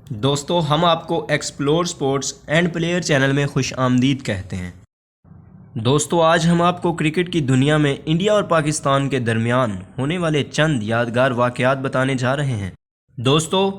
دوستو ہم آپ کو explore sports and player channel میں خوش آمدید کہتے ہیں۔ دوستو آج ہم آپ کو کرکٹ کی دنیا میں انڈیا اور پاکستان کے درمیان ہونے والے چند یادگار واقعات بتانے جا رہے ہیں۔ دوستو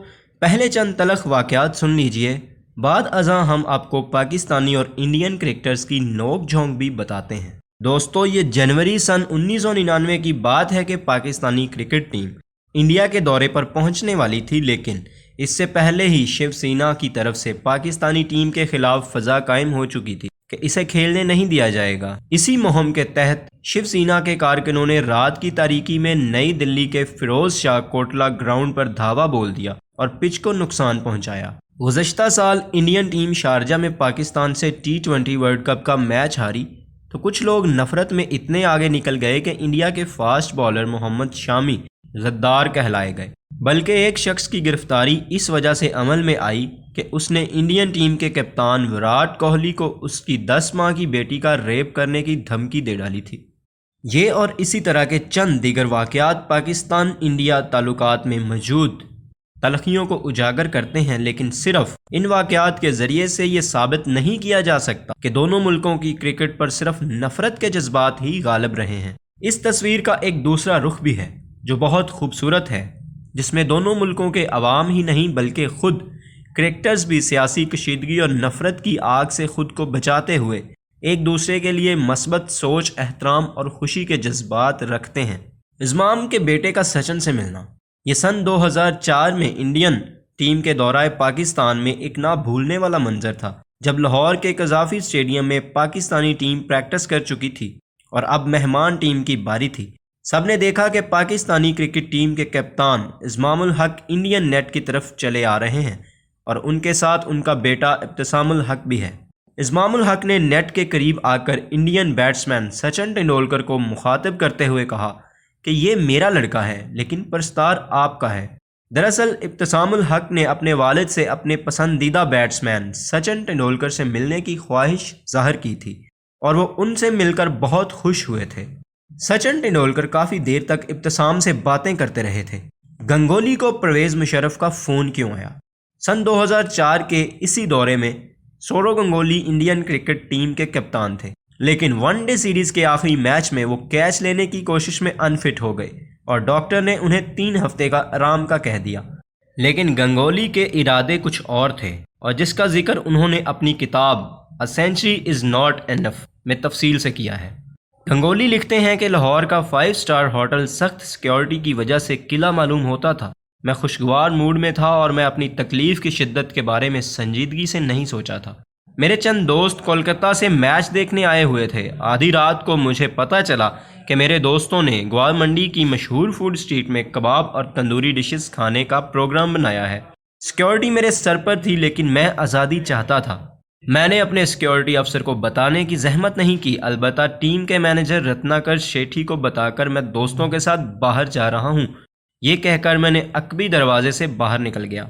پہلے چند تلخ واقعات سن لیجئے، بعد ازاں ہم آپ کو پاکستانی اور انڈین کرکٹرز کی نوک جھونک بھی بتاتے ہیں۔ دوستو یہ جنوری سن 1999 کی بات ہے کہ پاکستانی کرکٹ ٹیم انڈیا کے دورے پر پہنچنے والی تھی، لیکن اس سے پہلے ہی شیو سینا کی طرف سے پاکستانی ٹیم کے خلاف فضا قائم ہو چکی تھی کہ اسے کھیلنے نہیں دیا جائے گا۔ اسی مہم کے تحت شیو سینا کے کارکنوں نے رات کی تاریکی میں نئی دلی کے فیروز شاہ کوٹلہ گراؤنڈ پر دھاوا بول دیا اور پچ کو نقصان پہنچایا۔ گزشتہ سال انڈین ٹیم شارجہ میں پاکستان سے T20 ورلڈ کپ کا میچ ہاری تو کچھ لوگ نفرت میں اتنے آگے نکل گئے کہ انڈیا کے فاسٹ بالر محمد شامی غدار کہلائے گئے، بلکہ ایک شخص کی گرفتاری اس وجہ سے عمل میں آئی کہ اس نے انڈین ٹیم کے کپتان وراٹ کوہلی کو اس کی 10 ماہ کی بیٹی کا ریپ کرنے کی دھمکی دے ڈالی تھی۔ یہ اور اسی طرح کے چند دیگر واقعات پاکستان انڈیا تعلقات میں موجود تلخیوں کو اجاگر کرتے ہیں، لیکن صرف ان واقعات کے ذریعے سے یہ ثابت نہیں کیا جا سکتا کہ دونوں ملکوں کی کرکٹ پر صرف نفرت کے جذبات ہی غالب رہے ہیں۔ اس تصویر کا ایک دوسرا رخ بھی ہے جو بہت خوبصورت ہے، جس میں دونوں ملکوں کے عوام ہی نہیں بلکہ خود کرکٹرز بھی سیاسی کشیدگی اور نفرت کی آگ سے خود کو بچاتے ہوئے ایک دوسرے کے لیے مثبت سوچ، احترام اور خوشی کے جذبات رکھتے ہیں۔ ازمام کے بیٹے کا سچن سے ملنا یہ سن 2004 میں انڈین ٹیم کے دورہ پاکستان میں ایک نہ بھولنے والا منظر تھا، جب لاہور کے قذافی اسٹیڈیم میں پاکستانی ٹیم پریکٹس کر چکی تھی اور اب مہمان ٹیم کی باری تھی۔ سب نے دیکھا کہ پاکستانی کرکٹ ٹیم کے کپتان ازمام الحق انڈین نیٹ کی طرف چلے آ رہے ہیں اور ان کے ساتھ ان کا بیٹا ابتسام الحق بھی ہے۔ ازمام الحق نے نیٹ کے قریب آ کر انڈین بیٹسمین سچن ٹنڈولکر کو مخاطب کرتے ہوئے کہا کہ یہ میرا لڑکا ہے لیکن پرستار آپ کا ہے۔ دراصل ابتسام الحق نے اپنے والد سے اپنے پسندیدہ بیٹسمین سچن ٹنڈولکر سے ملنے کی خواہش ظاہر کی تھی اور وہ ان سے مل کر بہت خوش ہوئے تھے۔ سچن ٹنڈولکر کافی دیر تک ابتسام سے باتیں کرتے رہے تھے۔ گنگولی کو پرویز مشرف کا فون کیوں آیا؟ سن 2004 کے اسی دورے میں سورو گنگولی انڈین کرکٹ ٹیم کے کپتان تھے، لیکن ون ڈے سیریز کے آخری میچ میں وہ کیچ لینے کی کوشش میں انفٹ ہو گئے اور ڈاکٹر نے انہیں 3 ہفتے کا آرام کا کہہ دیا۔ لیکن گنگولی کے ارادے کچھ اور تھے اور جس کا ذکر انہوں نے اپنی کتاب A Century is Not Enough میں تفصیل سے کیا ہے۔ گنگولی لکھتے ہیں کہ لاہور کا 5 اسٹار ہوٹل سخت سیکیورٹی کی وجہ سے قلعہ معلوم ہوتا تھا۔ میں خوشگوار موڈ میں تھا اور میں اپنی تکلیف کی شدت کے بارے میں سنجیدگی سے نہیں سوچا تھا۔ میرے چند دوست کولکتہ سے میچ دیکھنے آئے ہوئے تھے۔ آدھی رات کو مجھے پتہ چلا کہ میرے دوستوں نے گوال منڈی کی مشہور فوڈ اسٹریٹ میں کباب اور تندوری ڈشز کھانے کا پروگرام بنایا ہے۔ سیکیورٹی میرے سر پر تھی لیکن میں آزادی چاہتا تھا۔ میں نے اپنے سیکیورٹی افسر کو بتانے کی زحمت نہیں کی، البتہ ٹیم کے مینیجر رتناکر شیٹھی کو بتا کر میں دوستوں کے ساتھ باہر جا رہا ہوں، یہ کہہ کر میں نے عقبی دروازے سے باہر نکل گیا۔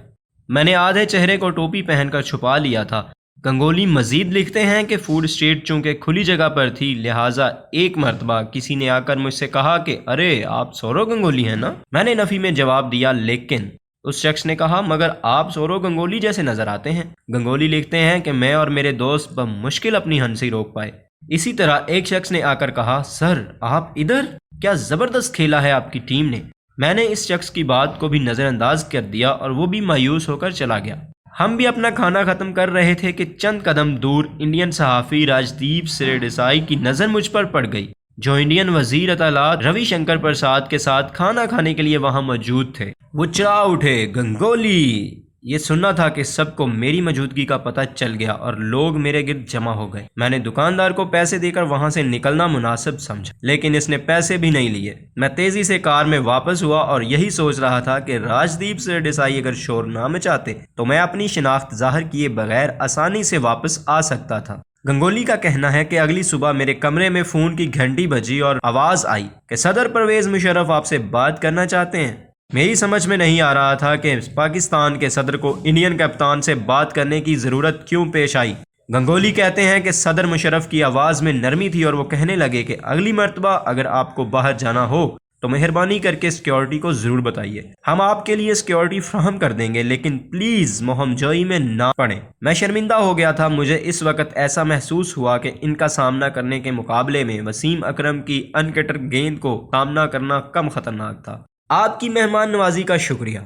میں نے آدھے چہرے کو ٹوپی پہن کر چھپا لیا تھا۔ گنگولی مزید لکھتے ہیں کہ فوڈ اسٹریٹ چونکہ کھلی جگہ پر تھی، لہٰذا ایک مرتبہ کسی نے آ کر مجھ سے کہا کہ ارے آپ سورو گنگولی ہیں نا؟ میں نے نفی میں جواب دیا، لیکن اس شخص نے کہا مگر آپ سورو گنگولی جیسے نظر آتے ہیں۔ گنگولی لکھتے ہیں کہ میں اور میرے دوست بمشکل اپنی ہنسی روک پائے۔ اسی طرح ایک شخص نے آ کر کہا سر آپ ادھر، کیا زبردست کھیلا ہے آپ کی ٹیم نے۔ میں نے اس شخص کی بات کو بھی نظر انداز کر دیا اور وہ بھی مایوس ہو کر چلا گیا۔ ہم بھی اپنا کھانا ختم کر رہے تھے کہ چند قدم دور انڈین صحافی راجدیپ سردیسائی کی نظر مجھ پر پڑ گئی، جو انڈین وزیر اطلاعات روی شنکر پرساد کے ساتھ کھانا کھانے کے لیے وہاں موجود تھے۔ وہ چلا اٹھے، گنگولی! یہ سننا تھا کہ سب کو میری موجودگی کا پتہ چل گیا اور لوگ میرے گرد جمع ہو گئے۔ میں نے دکاندار کو پیسے دے کر وہاں سے نکلنا مناسب سمجھا، لیکن اس نے پیسے بھی نہیں لیے۔ میں تیزی سے کار میں واپس ہوا اور یہی سوچ رہا تھا کہ راجدیپ سردیسائی اگر شور نہ مچاتے تو میں اپنی شناخت ظاہر کیے بغیر آسانی سے واپس آ سکتا تھا۔ گنگولی کا کہنا ہے کہ اگلی صبح میرے کمرے میں فون کی گھنٹی بجی اور آواز آئی کہ صدر پرویز مشرف آپ سے بات کرنا چاہتے ہیں۔ میری سمجھ میں نہیں آ رہا تھا کہ پاکستان کے صدر کو انڈین کپتان سے بات کرنے کی ضرورت کیوں پیش آئی۔ گنگولی کہتے ہیں کہ صدر مشرف کی آواز میں نرمی تھی اور وہ کہنے لگے کہ اگلی مرتبہ اگر آپ کو باہر جانا ہو تو مہربانی کر کے سیکیورٹی کو ضرور بتائیے، ہم آپ کے لیے سیکیورٹی فراہم کر دیں گے، لیکن پلیز مہم جوئی میں نہ پڑیں۔ میں شرمندہ ہو گیا تھا، مجھے اس وقت ایسا محسوس ہوا کہ ان کا سامنا کرنے کے مقابلے میں وسیم اکرم کی انکٹر گیند کو سامنا کرنا کم خطرناک تھا۔ آپ کی مہمان نوازی کا شکریہ۔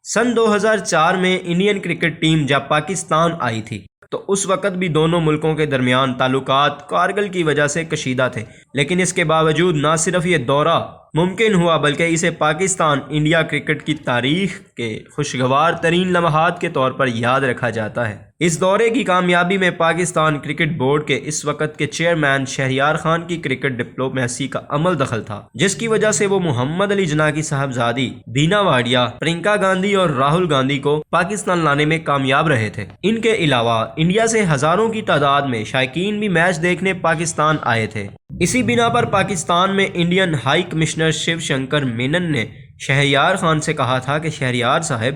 سن 2004 میں انڈین کرکٹ ٹیم جب پاکستان آئی تھی تو اس وقت بھی دونوں ملکوں کے درمیان تعلقات کارگل کی وجہ سے کشیدہ تھے، لیکن اس کے باوجود نہ صرف یہ دورہ ممکن ہوا بلکہ اسے پاکستان انڈیا کرکٹ کی تاریخ کے خوشگوار ترین لمحات کے طور پر یاد رکھا جاتا ہے۔ اس دورے کی کامیابی میں پاکستان کرکٹ بورڈ کے اس وقت کے چیئرمین شہریار خان کی کرکٹ ڈپلومیسی کا عمل دخل تھا، جس کی وجہ سے وہ محمد علی جناح کی صاحبزادی بینا واڈیا، پرینکا گاندھی اور راہل گاندھی کو پاکستان لانے میں کامیاب رہے تھے۔ ان کے علاوہ انڈیا سے ہزاروں کی تعداد میں شائقین بھی میچ دیکھنے پاکستان آئے تھے۔ اسی بنا پر پاکستان میں Indian high commissioner Shiv Shankar Menon نے شہریار خان سے کہا تھا کہ شہریار صاحب،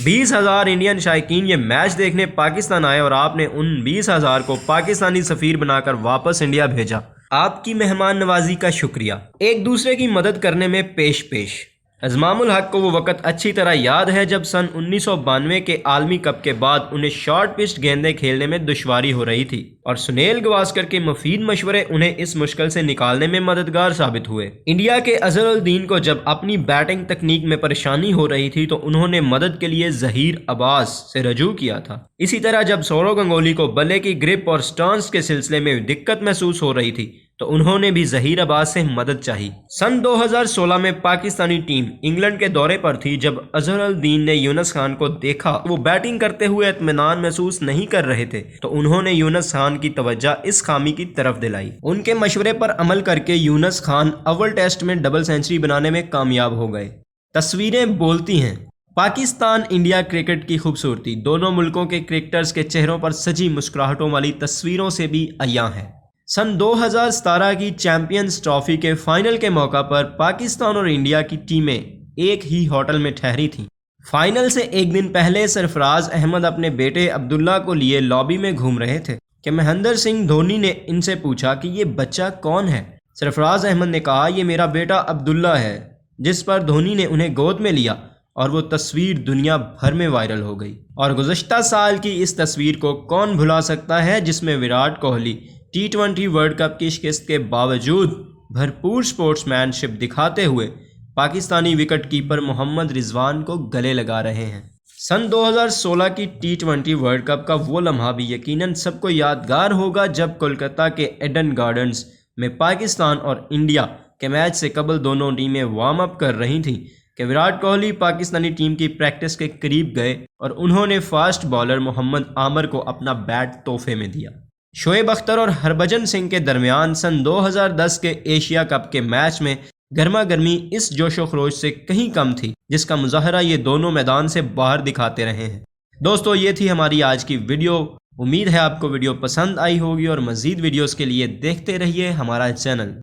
20,000 انڈین شائقین یہ میچ دیکھنے پاکستان آئے اور آپ نے ان 20,000 کو پاکستانی سفیر بنا کر واپس انڈیا بھیجا۔ آپ کی مہمان نوازی کا شکریہ۔ ایک دوسرے کی مدد کرنے میں پیش پیش۔ ازمام الحق کو وہ وقت اچھی طرح یاد ہے جب سن 1992 کے عالمی کپ کے بعد انہیں شارٹ پچ گیندیں کھیلنے میں دشواری ہو رہی تھی اور سنیل گواسکر کے مفید مشورے انہیں اس مشکل سے نکالنے میں مددگار ثابت ہوئے۔ انڈیا کے اظہر الدین کو جب اپنی بیٹنگ تکنیک میں پریشانی ہو رہی تھی تو انہوں نے مدد کے لیے ظہیر عباس سے رجوع کیا تھا۔ اسی طرح جب سورو گنگولی کو بلے کی گرپ اور سٹانس کے سلسلے میں دقت محسوس ہو رہی تھی تو انہوں نے بھی ظہیر عباس سے مدد چاہی۔ سن 2016 میں پاکستانی ٹیم انگلینڈ کے دورے پر تھی جب اظہر الدین نے یونس خان کو دیکھا وہ بیٹنگ کرتے ہوئے اطمینان محسوس نہیں کر رہے تھے تو انہوں نے یونس خان کی توجہ اس خامی کی طرف دلائی۔ ان کے مشورے پر عمل کر کے یونس خان اول ٹیسٹ میں ڈبل سینچری بنانے میں کامیاب ہو گئے۔ تصویریں بولتی ہیں۔ پاکستان انڈیا کرکٹ کی خوبصورتی دونوں ملکوں کے کرکٹرز کے چہروں پر سجی مسکراہٹوں والی تصویروں سے بھی عیاں ہے۔ سن 2017 کی چیمپئنز ٹرافی کے فائنل کے موقع پر پاکستان اور انڈیا کی ٹیمیں ایک ہی ہوٹل میں ٹھہری تھیں۔ فائنل سے ایک دن پہلے سرفراز احمد اپنے بیٹے عبداللہ کو لیے لابی میں گھوم رہے تھے کہ مہندر سنگھ دھونی نے ان سے پوچھا کہ یہ بچہ کون ہے؟ سرفراز احمد نے کہا یہ میرا بیٹا عبداللہ ہے، جس پر دھونی نے انہیں گود میں لیا اور وہ تصویر دنیا بھر میں وائرل ہو گئی۔ اور گزشتہ سال کی اس تصویر کو کون بھلا سکتا ہے جس میں Virat Kohli T20 world cup کی شکست کے باوجود بھرپور سپورٹس مین شپ دکھاتے ہوئے پاکستانی وکٹ کیپر محمد رضوان کو گلے لگا رہے ہیں۔ سن 2016 کی T20 ورلڈ کپ کا وہ لمحہ بھی یقیناً سب کو یادگار ہوگا جب کولکتہ کے ایڈن گارڈنز میں پاکستان اور انڈیا کے میچ سے قبل دونوں ٹیمیں وارم اپ کر رہی تھیں کہ وراٹ کوہلی پاکستانی ٹیم کی پریکٹس کے قریب گئے اور انہوں نے فاسٹ بالر محمد عامر کو اپنا بیٹ تحفے میں دیا۔ شعیب اختر اور ہربھجن سنگھ کے درمیان سن 2010 کے ایشیا کپ کے میچ میں گرما گرمی اس جوش و خروش سے کہیں کم تھی جس کا مظاہرہ یہ دونوں میدان سے باہر دکھاتے رہے ہیں۔ دوستو یہ تھی ہماری آج کی ویڈیو۔ امید ہے آپ کو ویڈیو پسند آئی ہوگی اور مزید ویڈیوز کے لیے دیکھتے رہیے ہمارا چینل۔